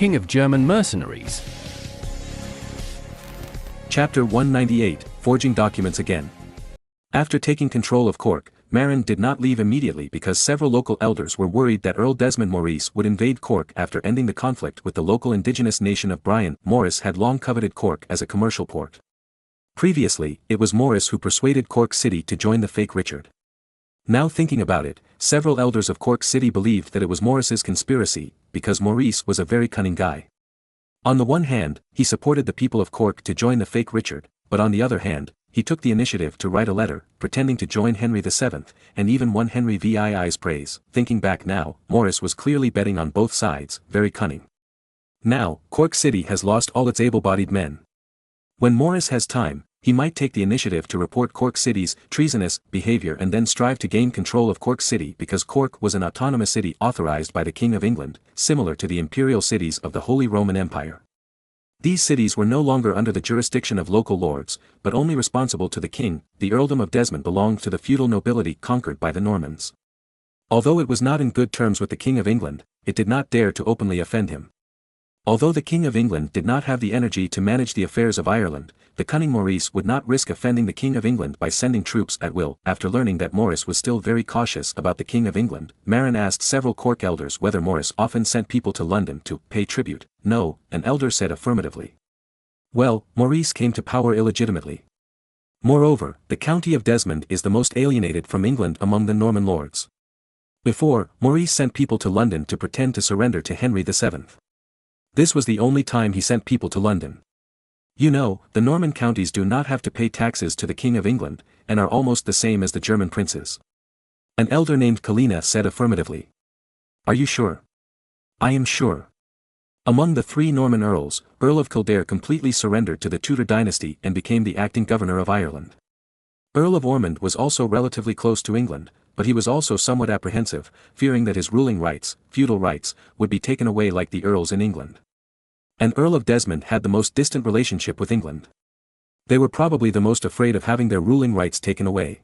king of German mercenaries. Chapter 198, Forging Documents Again. After taking control of Cork, Marin did not leave immediately because several local elders were worried that Earl Desmond Maurice would invade Cork after ending the conflict with the local indigenous nation of Brian. Maurice had long coveted Cork as a commercial port. Previously, it was Maurice who persuaded Cork City to join the fake Richard. Now thinking about it, several elders of Cork City believed that it was Maurice's conspiracy, because Maurice was a very cunning guy. On the one hand, he supported the people of Cork to join the fake Richard, but on the other hand, he took the initiative to write a letter, pretending to join Henry VII, and even won Henry VII's praise. Thinking back now, Maurice was clearly betting on both sides, very cunning. Now, Cork City has lost all its able-bodied men. When Maurice has time, he might take the initiative to report Cork City's treasonous behavior and then strive to gain control of Cork City because Cork was an autonomous city authorized by the King of England, similar to the imperial cities of the Holy Roman Empire. These cities were no longer under the jurisdiction of local lords, but only responsible to the king. The earldom of Desmond belonged to the feudal nobility conquered by the Normans. Although it was not in good terms with the King of England, it did not dare to openly offend him. Although the King of England did not have the energy to manage the affairs of Ireland, the cunning Maurice would not risk offending the King of England by sending troops at will. After learning that Maurice was still very cautious about the King of England, Marin asked several Cork elders whether Maurice often sent people to London to pay tribute. No, an elder said affirmatively. Well, Maurice came to power illegitimately. Moreover, the county of Desmond is the most alienated from England among the Norman lords. Before, Maurice sent people to London to pretend to surrender to Henry VII. This was the only time he sent people to London. You know, the Norman counties do not have to pay taxes to the King of England, and are almost the same as the German princes. An elder named Kalina said affirmatively. Are you sure? I am sure. Among the three Norman earls, Earl of Kildare completely surrendered to the Tudor dynasty and became the acting governor of Ireland. Earl of Ormond was also relatively close to England, but he was also somewhat apprehensive, fearing that his ruling rights, feudal rights, would be taken away like the earls in England. And Earl of Desmond had the most distant relationship with England. They were probably the most afraid of having their ruling rights taken away.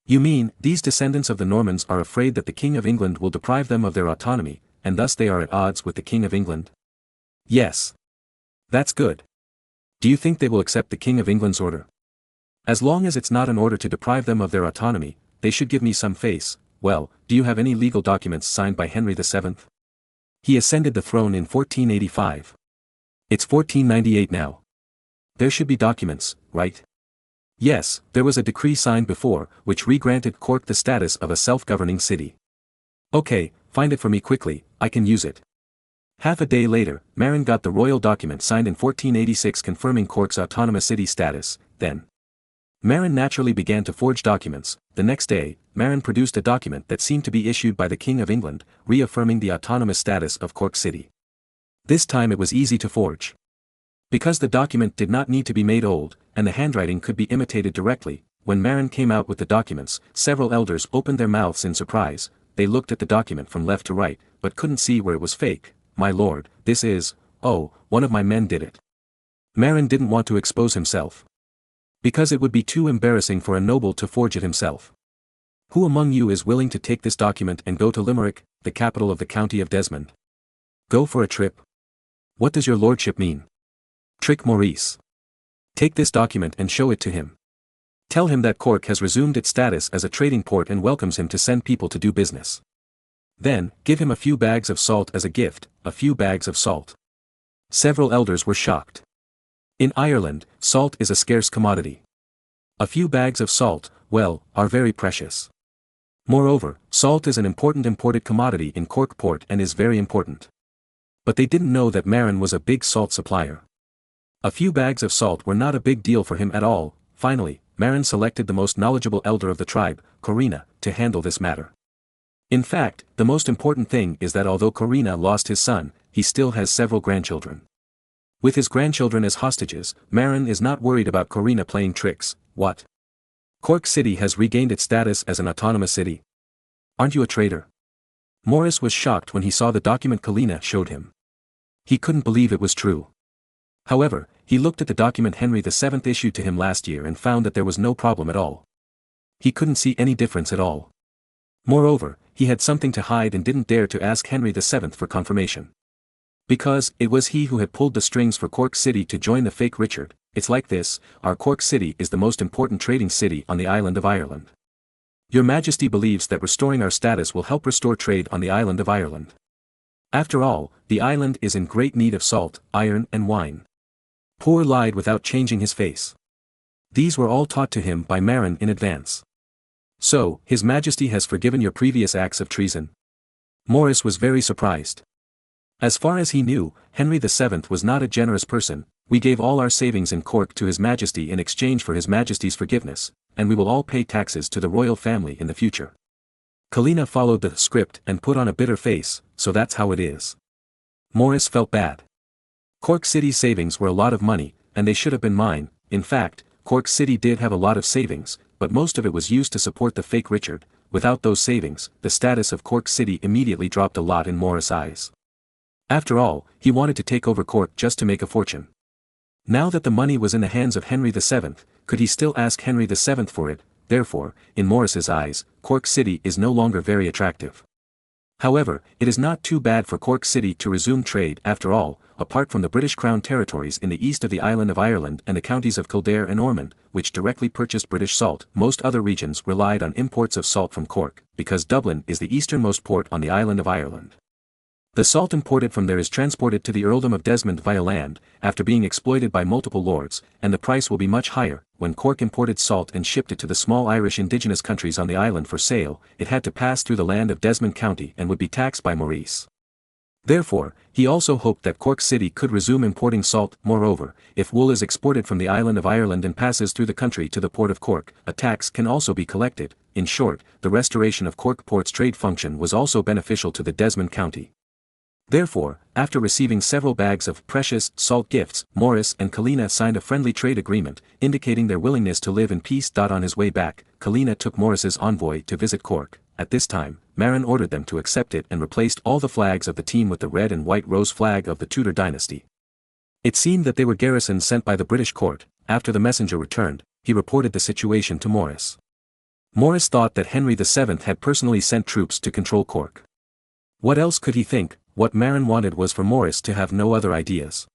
You mean, these descendants of the Normans are afraid that the King of England will deprive them of their autonomy, and thus they are at odds with the King of England? Yes. That's good. Do you think they will accept the King of England's order? As long as it's not an order to deprive them of their autonomy, they should give me some face. Well, do you have any legal documents signed by Henry VII? He ascended the throne in 1485. It's 1498 now. There should be documents, right? Yes, there was a decree signed before, which re-granted Cork the status of a self-governing city. Okay, find it for me quickly, I can use it. Half a day later, Marin got the royal document signed in 1486 confirming Cork's autonomous city status. Then Marin naturally began to forge documents. The next day, Marin produced a document that seemed to be issued by the King of England, reaffirming the autonomous status of Cork City. This time it was easy to forge. Because the document did not need to be made old, and the handwriting could be imitated directly, when Marin came out with the documents, several elders opened their mouths in surprise. They looked at the document from left to right, but couldn't see where it was fake. My lord, this is, oh, one of my men did it. Marin didn't want to expose himself. Because it would be too embarrassing for a noble to forge it himself. Who among you is willing to take this document and go to Limerick, the capital of the county of Desmond? Go for a trip? What does your lordship mean? Trick Maurice. Take this document and show it to him. Tell him that Cork has resumed its status as a trading port and welcomes him to send people to do business. Then, give him a few bags of salt as a gift, a few bags of salt. Several elders were shocked. In Ireland, salt is a scarce commodity. A few bags of salt, well, are very precious. Moreover, salt is an important imported commodity in Cork port and is very important. But they didn't know that Marin was a big salt supplier. A few bags of salt were not a big deal for him at all. Finally, Marin selected the most knowledgeable elder of the tribe, Corina, to handle this matter. In fact, the most important thing is that although Corina lost his son, he still has several grandchildren. With his grandchildren as hostages, Marin is not worried about Corina playing tricks. What? Cork City has regained its status as an autonomous city. Aren't you a traitor? Maurice was shocked when he saw the document Kalina showed him. He couldn't believe it was true. However, he looked at the document Henry VII issued to him last year and found that there was no problem at all. He couldn't see any difference at all. Moreover, he had something to hide and didn't dare to ask Henry VII for confirmation. Because it was he who had pulled the strings for Cork City to join the fake Richard. It's like this, our Cork City is the most important trading city on the island of Ireland. Your Majesty believes that restoring our status will help restore trade on the island of Ireland. After all, the island is in great need of salt, iron and wine. Poor lied without changing his face. These were all taught to him by Marin in advance. So, His Majesty has forgiven your previous acts of treason? Maurice was very surprised. As far as he knew, Henry VII was not a generous person. We gave all our savings in Cork to His Majesty in exchange for His Majesty's forgiveness, and we will all pay taxes to the royal family in the future. Kalina followed the script and put on a bitter face, so that's how it is. Maurice felt bad. Cork City's savings were a lot of money, and they should have been mine. In fact, Cork City did have a lot of savings, but most of it was used to support the fake Richard. Without those savings, the status of Cork City immediately dropped a lot in Maurice's eyes. After all, he wanted to take over Cork just to make a fortune. Now that the money was in the hands of Henry VII, could he still ask Henry VII for it? Therefore, in Maurice's eyes, Cork City is no longer very attractive. However, it is not too bad for Cork City to resume trade after all. Apart from the British Crown territories in the east of the island of Ireland and the counties of Kildare and Ormond, which directly purchased British salt, most other regions relied on imports of salt from Cork, because Dublin is the easternmost port on the island of Ireland. The salt imported from there is transported to the earldom of Desmond via land, after being exploited by multiple lords, and the price will be much higher. When Cork imported salt and shipped it to the small Irish indigenous countries on the island for sale, it had to pass through the land of Desmond County and would be taxed by Maurice. Therefore, he also hoped that Cork City could resume importing salt. Moreover, if wool is exported from the island of Ireland and passes through the country to the port of Cork, a tax can also be collected. In short, the restoration of Cork Port's trade function was also beneficial to the Desmond County. Therefore, after receiving several bags of precious salt gifts, Maurice and Kalina signed a friendly trade agreement, indicating their willingness to live in peace. On his way back, Kalina took Maurice's envoy to visit Cork. At this time, Marin ordered them to accept it and replaced all the flags of the team with the red and white rose flag of the Tudor dynasty. It seemed that they were garrisons sent by the British court. After the messenger returned, he reported the situation to Maurice. Maurice thought that Henry VII had personally sent troops to control Cork. What else could he think? What Marin wanted was for Maurice to have no other ideas.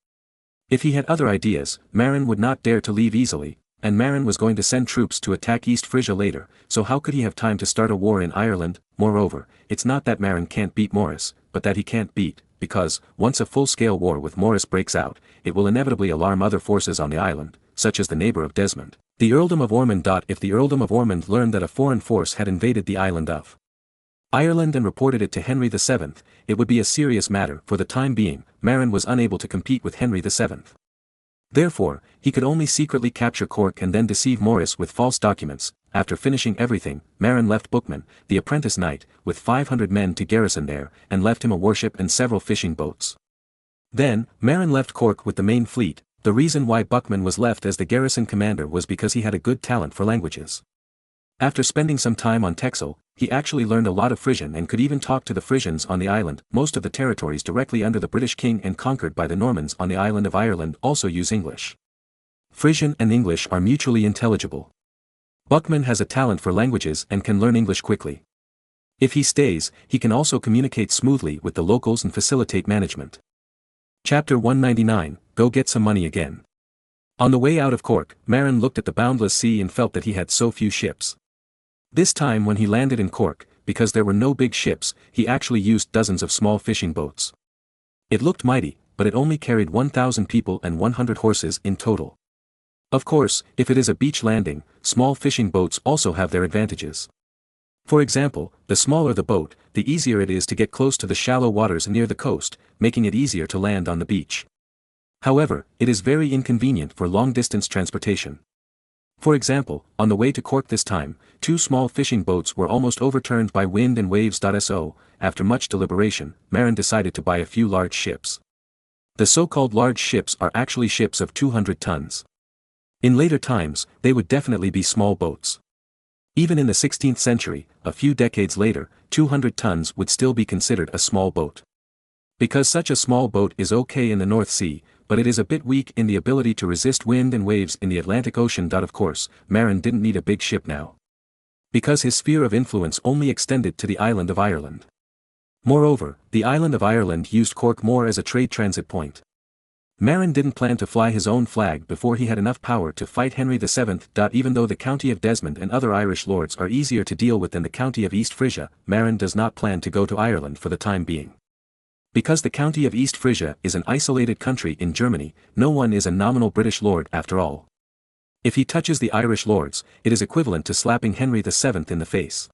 If he had other ideas, Marin would not dare to leave easily, and Marin was going to send troops to attack East Frisia later, so how could he have time to start a war in Ireland? Moreover, it's not that Marin can't beat Maurice, but that he can't beat, because, once a full-scale war with Maurice breaks out, it will inevitably alarm other forces on the island, such as the neighbor of Desmond, the earldom of Ormond. If the earldom of Ormond learned that a foreign force had invaded the island of Ireland and reported it to Henry VII, it would be a serious matter. For the time being, Marin was unable to compete with Henry VII. Therefore, he could only secretly capture Cork and then deceive Maurice with false documents. After finishing everything, Marin left Bookman, the apprentice knight, with 500 men to garrison there, and left him a warship and several fishing boats. Then, Marin left Cork with the main fleet. The reason why Buckman was left as the garrison commander was because he had a good talent for languages. After spending some time on Texel, he actually learned a lot of Frisian and could even talk to the Frisians on the island. Most of the territories directly under the British king and conquered by the Normans on the island of Ireland also use English. Frisian and English are mutually intelligible. Buckman has a talent for languages and can learn English quickly. If he stays, he can also communicate smoothly with the locals and facilitate management. Chapter 199, Go Get Some Money Again. On the way out of Cork, Marin looked at the boundless sea and felt that he had so few ships. This time when he landed in Cork, because there were no big ships, he actually used dozens of small fishing boats. It looked mighty, but it only carried 1,000 people and 100 horses in total. Of course, if it is a beach landing, small fishing boats also have their advantages. For example, the smaller the boat, the easier it is to get close to the shallow waters near the coast, making it easier to land on the beach. However, it is very inconvenient for long-distance transportation. For example, on the way to Cork this time, 2 small fishing boats were almost overturned by wind and waves. So, after much deliberation, Marin decided to buy a few large ships. The so-called large ships are actually ships of 200 tons. In later times, they would definitely be small boats. Even in the 16th century, a few decades later, 200 tons would still be considered a small boat. Because such a small boat is okay in the North Sea, but it is a bit weak in the ability to resist wind and waves in the Atlantic Ocean. Of course, Marin didn't need a big ship now, because his sphere of influence only extended to the island of Ireland. Moreover, the island of Ireland used Cork more as a trade transit point. Marin didn't plan to fly his own flag before he had enough power to fight Henry VII. Even though the county of Desmond and other Irish lords are easier to deal with than the county of East Frisia, Marin does not plan to go to Ireland for the time being. Because the county of East Frisia is an isolated country in Germany, no one is a nominal British lord after all. If he touches the Irish lords, it is equivalent to slapping Henry VII in the face.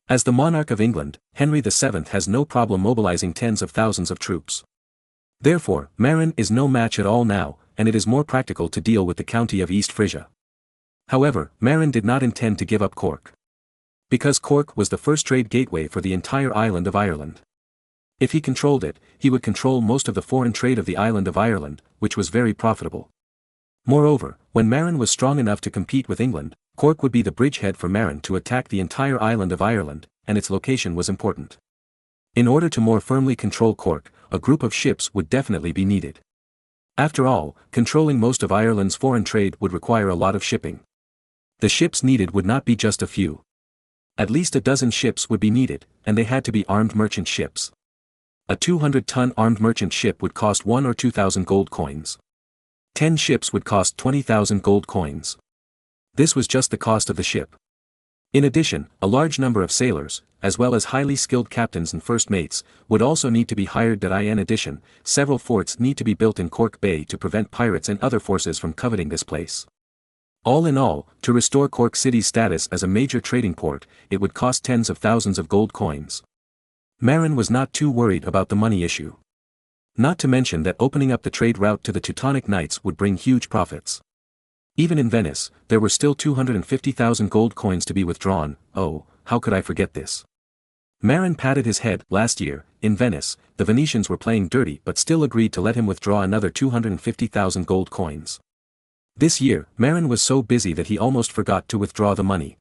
As the monarch of England, Henry VII has no problem mobilizing tens of thousands of troops. Therefore, Marin is no match at all now, and it is more practical to deal with the county of East Frisia. However, Marin did not intend to give up Cork. Because Cork was the first trade gateway for the entire island of Ireland. If he controlled it, he would control most of the foreign trade of the island of Ireland, which was very profitable. Moreover, when Marin was strong enough to compete with England, Cork would be the bridgehead for Marin to attack the entire island of Ireland, and its location was important. In order to more firmly control Cork, a group of ships would definitely be needed. After all, controlling most of Ireland's foreign trade would require a lot of shipping. The ships needed would not be just a few. At least a dozen ships would be needed, and they had to be armed merchant ships. A 200-ton armed merchant ship would cost 1,000 or 2,000 gold coins. 10 ships would cost 20,000 gold coins. This was just the cost of the ship. In addition, a large number of sailors, as well as highly skilled captains and first mates, would also need to be hired. In addition, several forts need to be built in Cork Bay to prevent pirates and other forces from coveting this place. All in all, to restore Cork City's status as a major trading port, it would cost tens of thousands of gold coins. Marin was not too worried about the money issue. Not to mention that opening up the trade route to the Teutonic Knights would bring huge profits. Even in Venice, there were still 250,000 gold coins to be withdrawn. Oh, how could I forget this? Marin patted his head. Last year, in Venice, the Venetians were playing dirty but still agreed to let him withdraw another 250,000 gold coins. This year, Marin was so busy that he almost forgot to withdraw the money.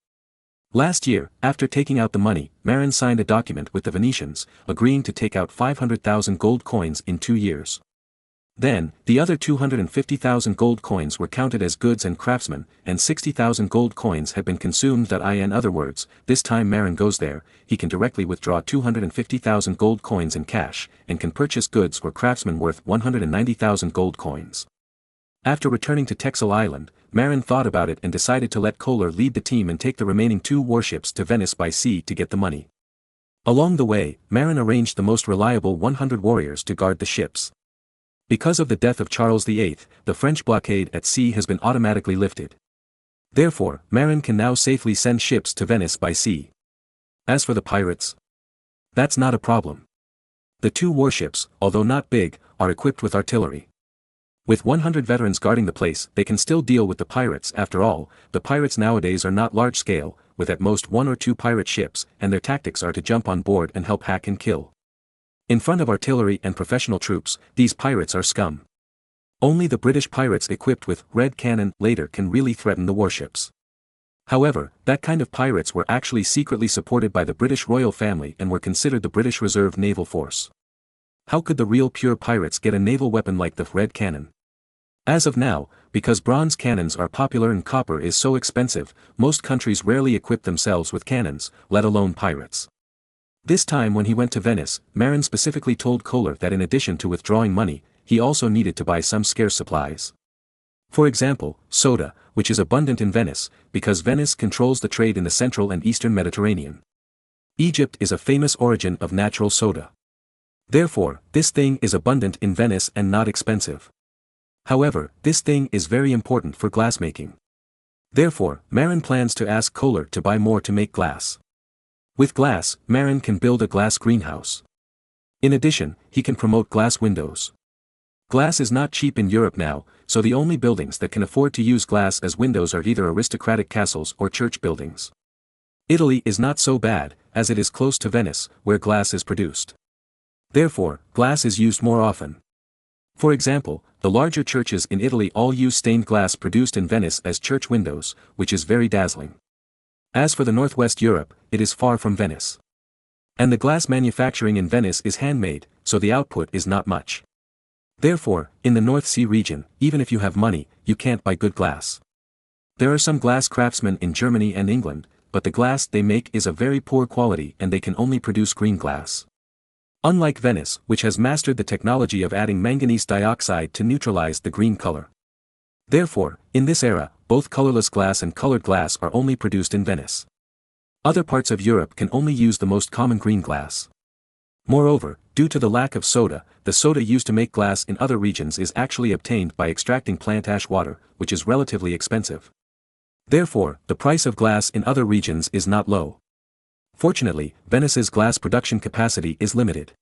Last year, after taking out the money, Marin signed a document with the Venetians, agreeing to take out 500,000 gold coins in 2 years. Then, the other 250,000 gold coins were counted as goods and craftsmen, and 60,000 gold coins had been consumed. In other words, this time Marin goes there, he can directly withdraw 250,000 gold coins in cash, and can purchase goods or craftsmen worth 190,000 gold coins. After returning to Texel Island, Marin thought about it and decided to let Kohler lead the team and take the remaining 2 warships to Venice by sea to get the money. Along the way, Marin arranged the most reliable 100 warriors to guard the ships. Because of the death of Charles VIII, the French blockade at sea has been automatically lifted. Therefore, Marin can now safely send ships to Venice by sea. As for the pirates, that's not a problem. The 2 warships, although not big, are equipped with artillery. With 100 veterans guarding the place, they can still deal with the pirates. After all, the pirates nowadays are not large-scale, with at most 1 or 2 pirate ships, and their tactics are to jump on board and help hack and kill. In front of artillery and professional troops, these pirates are scum. Only the British pirates equipped with red cannon later can really threaten the warships. However, that kind of pirates were actually secretly supported by the British royal family and were considered the British Reserve Naval Force. How could the real pure pirates get a naval weapon like the red cannon? As of now, because bronze cannons are popular and copper is so expensive, most countries rarely equip themselves with cannons, let alone pirates. This time when he went to Venice, Marin specifically told Kohler that in addition to withdrawing money, he also needed to buy some scarce supplies. For example, soda, which is abundant in Venice, because Venice controls the trade in the central and eastern Mediterranean. Egypt is a famous origin of natural soda. Therefore, this thing is abundant in Venice and not expensive. However, this thing is very important for glassmaking. Therefore, Marin plans to ask Kohler to buy more to make glass. With glass, Marin can build a glass greenhouse. In addition, he can promote glass windows. Glass is not cheap in Europe now, so the only buildings that can afford to use glass as windows are either aristocratic castles or church buildings. Italy is not so bad, as it is close to Venice, where glass is produced. Therefore, glass is used more often. For example, the larger churches in Italy all use stained glass produced in Venice as church windows, which is very dazzling. As for the Northwest Europe, it is far from Venice. And the glass manufacturing in Venice is handmade, so the output is not much. Therefore, in the North Sea region, even if you have money, you can't buy good glass. There are some glass craftsmen in Germany and England, but the glass they make is of very poor quality and they can only produce green glass. Unlike Venice, which has mastered the technology of adding manganese dioxide to neutralize the green color. Therefore, in this era, both colorless glass and colored glass are only produced in Venice. Other parts of Europe can only use the most common green glass. Moreover, due to the lack of soda, the soda used to make glass in other regions is actually obtained by extracting plant ash water, which is relatively expensive. Therefore, the price of glass in other regions is not low. Fortunately, Venice's glass production capacity is limited.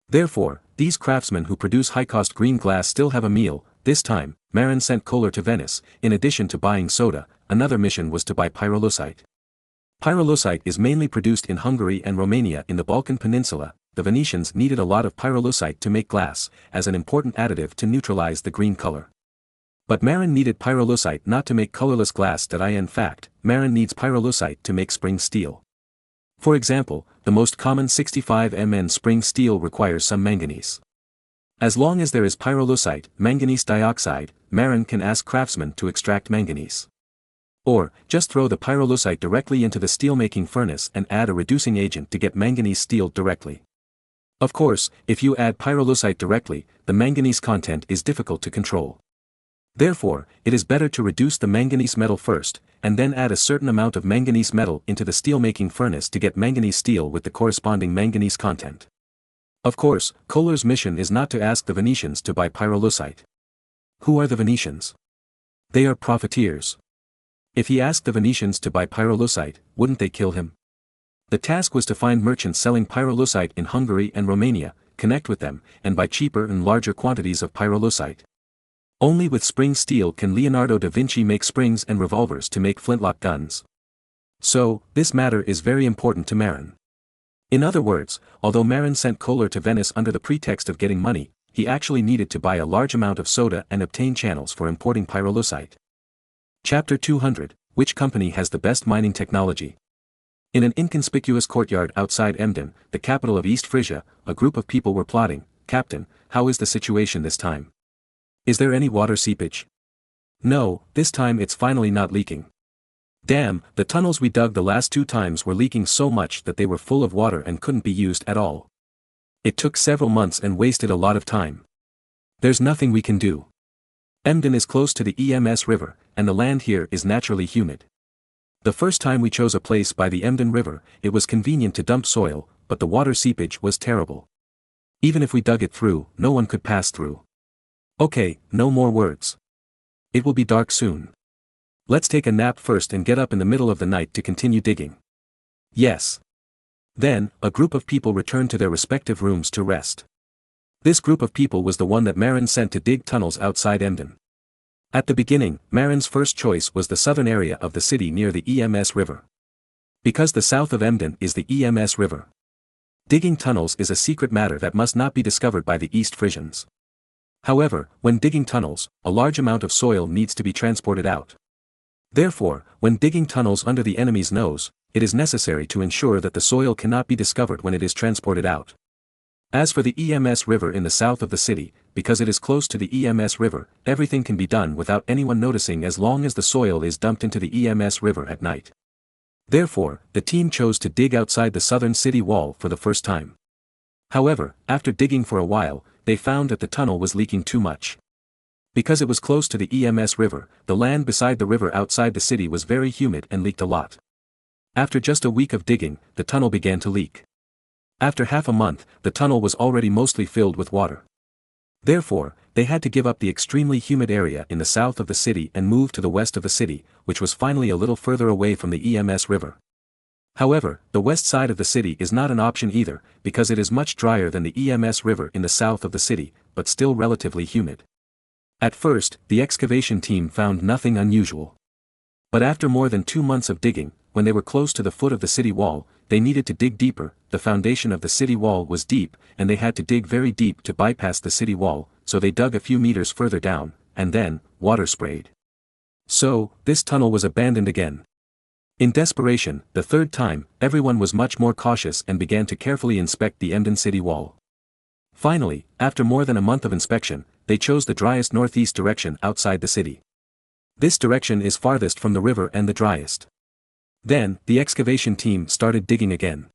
Therefore, these craftsmen who produce high-cost green glass still have a meal. This time, Marin sent Kohler to Venice. In addition to buying soda, another mission was to buy pyrolusite. Pyrolusite is mainly produced in Hungary and Romania in the Balkan Peninsula. The Venetians needed a lot of pyrolusite to make glass, as an important additive to neutralize the green color. But Marin needed pyrolusite not to make colorless glass. In fact, Marin needs pyrolusite to make spring steel. For example, the most common 65 Mn spring steel requires some manganese. As long as there is pyrolusite, manganese dioxide, Marin can ask craftsmen to extract manganese. Or, just throw the pyrolusite directly into the steelmaking furnace and add a reducing agent to get manganese steel directly. Of course, if you add pyrolusite directly, the manganese content is difficult to control. Therefore, it is better to reduce the manganese metal first, and then add a certain amount of manganese metal into the steelmaking furnace to get manganese steel with the corresponding manganese content. Of course, Kohler's mission is not to ask the Venetians to buy pyrolusite. Who are the Venetians? They are profiteers. If he asked the Venetians to buy pyrolusite, wouldn't they kill him? The task was to find merchants selling pyrolusite in Hungary and Romania, connect with them, and buy cheaper and larger quantities of pyrolusite. Only with spring steel can Leonardo da Vinci make springs and revolvers to make flintlock guns. So, this matter is very important to Marin. In other words, although Marin sent Kohler to Venice under the pretext of getting money, he actually needed to buy a large amount of soda and obtain channels for importing pyrolusite. Chapter 200, which company has the best mining technology? In an inconspicuous courtyard outside Emden, the capital of East Frisia, a group of people were plotting. Captain, how is the situation this time? Is there any water seepage? No, this time it's finally not leaking. Damn, the tunnels we dug the last 2 times were leaking so much that they were full of water and couldn't be used at all. It took several months and wasted a lot of time. There's nothing we can do. Emden is close to the Ems River, and the land here is naturally humid. The first time we chose a place by the Emden River, it was convenient to dump soil, but the water seepage was terrible. Even if we dug it through, no one could pass through. Okay, no more words. It will be dark soon. Let's take a nap first and get up in the middle of the night to continue digging. Yes. Then, a group of people returned to their respective rooms to rest. This group of people was the one that Marin sent to dig tunnels outside Emden. At the beginning, Marin's first choice was the southern area of the city near the Ems River. Because the south of Emden is the Ems River. Digging tunnels is a secret matter that must not be discovered by the East Frisians. However, when digging tunnels, a large amount of soil needs to be transported out. Therefore, when digging tunnels under the enemy's nose, it is necessary to ensure that the soil cannot be discovered when it is transported out. As for the Ems River in the south of the city, because it is close to the Ems River, everything can be done without anyone noticing as long as the soil is dumped into the Ems River at night. Therefore, the team chose to dig outside the southern city wall for the first time. However, after digging for a while, they found that the tunnel was leaking too much. Because it was close to the Ems River, the land beside the river outside the city was very humid and leaked a lot. After just a week of digging, the tunnel began to leak. After half a month, the tunnel was already mostly filled with water. Therefore, they had to give up the extremely humid area in the south of the city and move to the west of the city, which was finally a little further away from the Ems River. However, the west side of the city is not an option either, because it is much drier than the Ems River in the south of the city, but still relatively humid. At first, the excavation team found nothing unusual. But after more than 2 months of digging, when they were close to the foot of the city wall, they needed to dig deeper. The foundation of the city wall was deep, and they had to dig very deep to bypass the city wall, so they dug a few meters further down, and then, water sprayed. So, this tunnel was abandoned again. In desperation, the third time, everyone was much more cautious and began to carefully inspect the Emden city wall. Finally, after more than a month of inspection, they chose the driest northeast direction outside the city. This direction is farthest from the river and the driest. Then, the excavation team started digging again.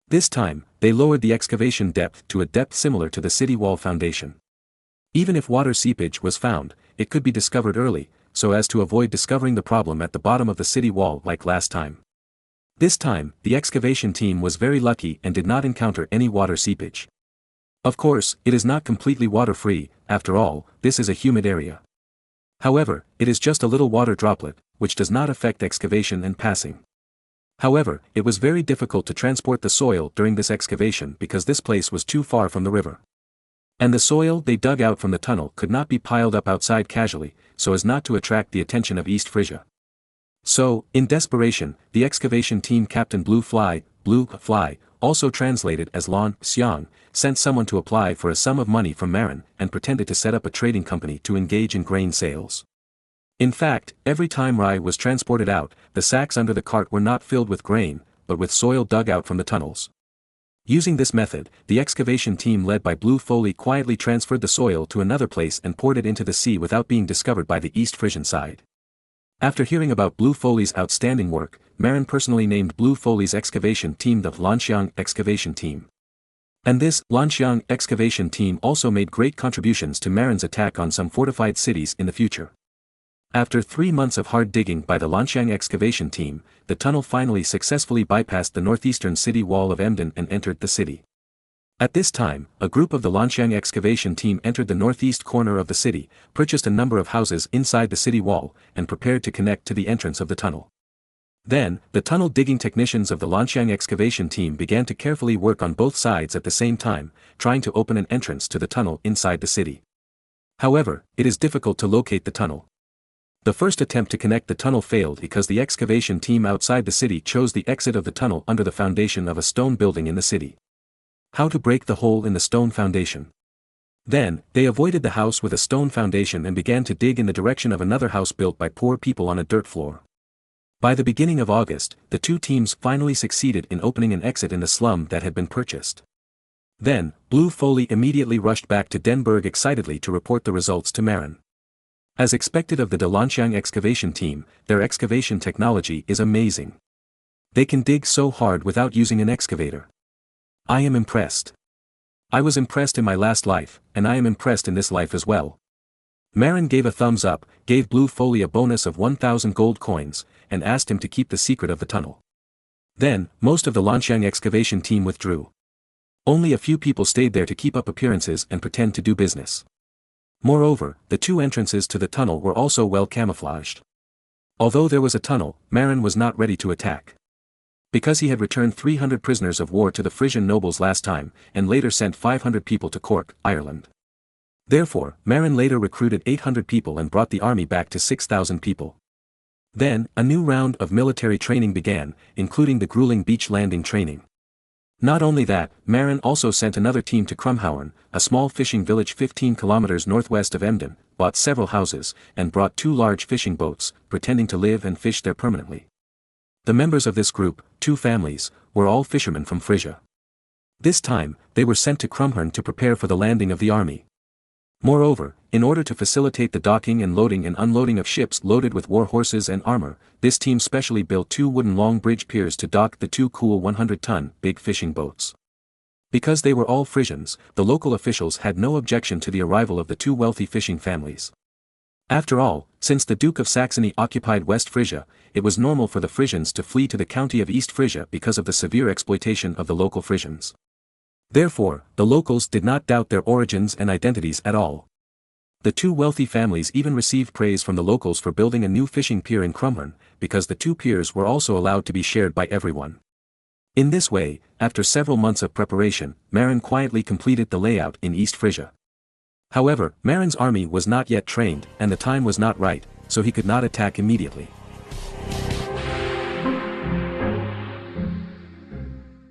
This time, they lowered the excavation depth to a depth similar to the city wall foundation. Even if water seepage was found, it could be discovered early, so as to avoid discovering the problem at the bottom of the city wall like last time. This time, the excavation team was very lucky and did not encounter any water seepage. Of course, it is not completely water-free, after all, this is a humid area. However, it is just a little water droplet, which does not affect excavation and passing. However, it was very difficult to transport the soil during this excavation because this place was too far from the river. And the soil they dug out from the tunnel could not be piled up outside casually, so as not to attract the attention of East Frisia. So, in desperation, the excavation team Captain Blue Fly, also translated as Lan Xiang, sent someone to apply for a sum of money from Marin and pretended to set up a trading company to engage in grain sales. In fact, every time rye was transported out, the sacks under the cart were not filled with grain, but with soil dug out from the tunnels. Using this method, the excavation team led by Blue Foley quietly transferred the soil to another place and poured it into the sea without being discovered by the East Frisian side. After hearing about Blue Foley's outstanding work, Marin personally named Blue Foley's excavation team the Lanxiang Excavation Team. And this Lanxiang Excavation Team also made great contributions to Marin's attack on some fortified cities in the future. After 3 months of hard digging by the Lanxiang Excavation Team, the tunnel finally successfully bypassed the northeastern city wall of Emden and entered the city. At this time, a group of the Lanxiang Excavation Team entered the northeast corner of the city, purchased a number of houses inside the city wall, and prepared to connect to the entrance of the tunnel. Then, the tunnel digging technicians of the Lanxiang Excavation Team began to carefully work on both sides at the same time, trying to open an entrance to the tunnel inside the city. However, it is difficult to locate the tunnel. The first attempt to connect the tunnel failed because the excavation team outside the city chose the exit of the tunnel under the foundation of a stone building in the city. How to break the hole in the stone foundation? Then, they avoided the house with a stone foundation and began to dig in the direction of another house built by poor people on a dirt floor. By the beginning of August, the two teams finally succeeded in opening an exit in the slum that had been purchased. Then, Blue Foley immediately rushed back to Denberg excitedly to report the results to Marin. As expected of the Lanxiang Excavation Team, their excavation technology is amazing. They can dig so hard without using an excavator. I am impressed. I was impressed in my last life, and I am impressed in this life as well. Marin gave a thumbs up, gave Blue Foley a bonus of 1,000 gold coins, and asked him to keep the secret of the tunnel. Then, most of the Lanxiang Excavation Team withdrew. Only a few people stayed there to keep up appearances and pretend to do business. Moreover, the two entrances to the tunnel were also well camouflaged. Although there was a tunnel, Marin was not ready to attack. Because he had returned 300 prisoners of war to the Frisian nobles last time, and later sent 500 people to Cork, Ireland. Therefore, Marin later recruited 800 people and brought the army back to 6,000 people. Then, a new round of military training began, including the grueling beach landing training. Not only that, Marin also sent another team to Crumhauern, a small fishing village 15 kilometers northwest of Emden, bought several houses, and brought 2 large fishing boats, pretending to live and fish there permanently. The members of this group, 2 families, were all fishermen from Frisia. This time, they were sent to Crumhauern to prepare for the landing of the army. Moreover, in order to facilitate the docking and loading and unloading of ships loaded with war horses and armor, this team specially built 2 wooden long bridge piers to dock the 2 cool 100-ton big fishing boats. Because they were all Frisians, the local officials had no objection to the arrival of the 2 wealthy fishing families. After all, since the Duke of Saxony occupied West Frisia, it was normal for the Frisians to flee to the county of East Frisia because of the severe exploitation of the local Frisians. Therefore, the locals did not doubt their origins and identities at all. The 2 wealthy families even received praise from the locals for building a new fishing pier in Crumhauern, because the 2 piers were also allowed to be shared by everyone. In this way, after several months of preparation, Marin quietly completed the layout in East Frisia. However, Marin's army was not yet trained and the time was not right, so he could not attack immediately.